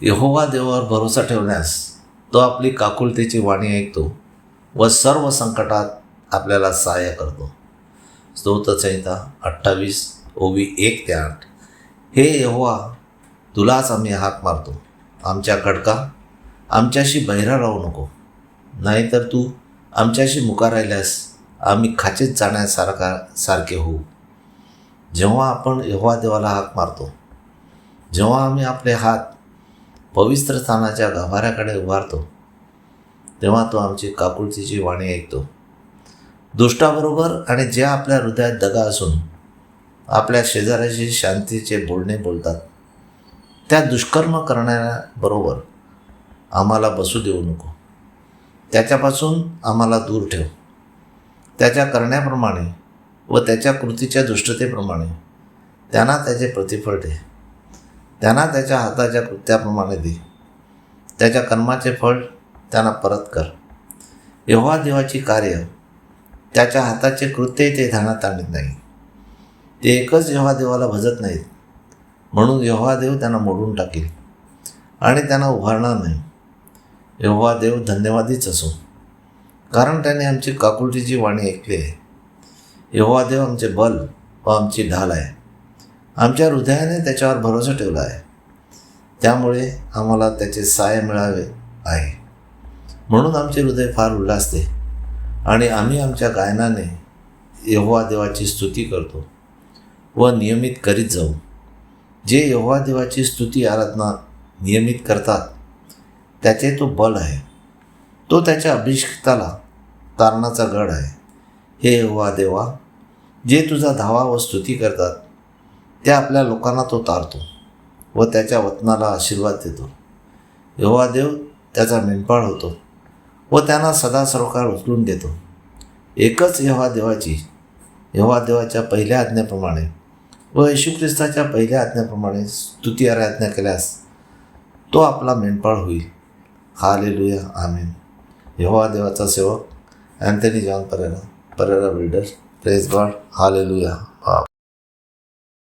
यहोवा देवावर भरोसा ठेवण्यास तो आपली काकुळतेची वाणी ऐकतो व सर्व संकटात आपल्याला सहाय्य करतो. स्तोत्रसंहिता 28 ओवी 1-8. हे यहोवा, तुलाच आम्ही हाक मारतो. आमच्या खडका, आमच्याशी बहिरा राहू नको. नाहीतर तू आमच्याशी मुका राहिल्यास आम्ही खाचेत जाण्यासारखे होऊ. जेव्हा आपण यहोवा देवाला हाक मारतो, जेव्हा आम्ही आपले हात पवित्र स्थानाच्या गाभाऱ्याकडे उभारतो, तेव्हा तो आमची काकुळतीची वाणी ऐकतो. दुष्टाबरोबर आणि जे आपल्या हृदयात दगा असून आपल्या शेजाऱ्याशी शांतीचे बोलणे बोलतात, त्या दुष्कर्म करणाऱ्याबरोबर आम्हाला बसू देऊ नको. त्याच्यापासून आम्हाला दूर ठेव. त्याच्या करण्याप्रमाणे व त्याच्या कृतीच्या दुष्टतेप्रमाणे त्यांना त्याचे प्रतिफळ दे. त्यांना त्याच्या हाताच्या कृत्याप्रमाणे दे. त्याच्या कर्माचे फळ त्यांना परत कर. यहोवा देवाची कार्य, त्याच्या हाताचे कृत्य ते ध्यानात आणत नाही. ते एकच यहोवा देवाला भजत नाहीत, म्हणून यहोवा देव त्यांना मोडून टाकील आणि त्यांना उभारणार नाही. यहोवा देव धन्यवादीच असो, कारण त्याने आमची काकुळतीची वाणी ऐकली आहे. यहोवा देव आमचे बल व आमची ढाल आहे. आमच्या हृदयाने त्याच्यावर भरोसा ठेवला आहे, त्यामुळे आम्हाला त्याचे सहाय्य मिळावे आहे. म्हणून आमचे हृदय फार उल्हासते आणि आम्ही आमच्या गायनाने यहोवा देवाची स्तुती करतो व नियमित करीत जाऊ. जे यहोवा देवाची स्तुती आराधना नियमित करतात, त्याचे तो बल आहे. तो त्याच्या अभिषिक्ताला तारणाचा गड आहे. हे यहोवा देवा, जे तुझा धावा व स्तुती करतात, त्या आपल्या लोकांना तो तारतो व त्याच्या वतनाला आशीर्वाद देतो. यहोवा देव त्याचा मेंढपाळ होतो व त्यांना सदा सर्वकाळ उचलून घेतो. एकच यहोवा देवाच्या पहिल्या आज्ञेप्रमाणे व येशू ख्रिस्ताच्या पहिल्या आज्ञेप्रमाणे स्तुती आराधना केल्यास तो आपला मेंढपाळ होईल. हालेलुया, आमेन. यहोवा देवाचा सेवक Anthony John Pereira builder. Praise God. Hallelujah.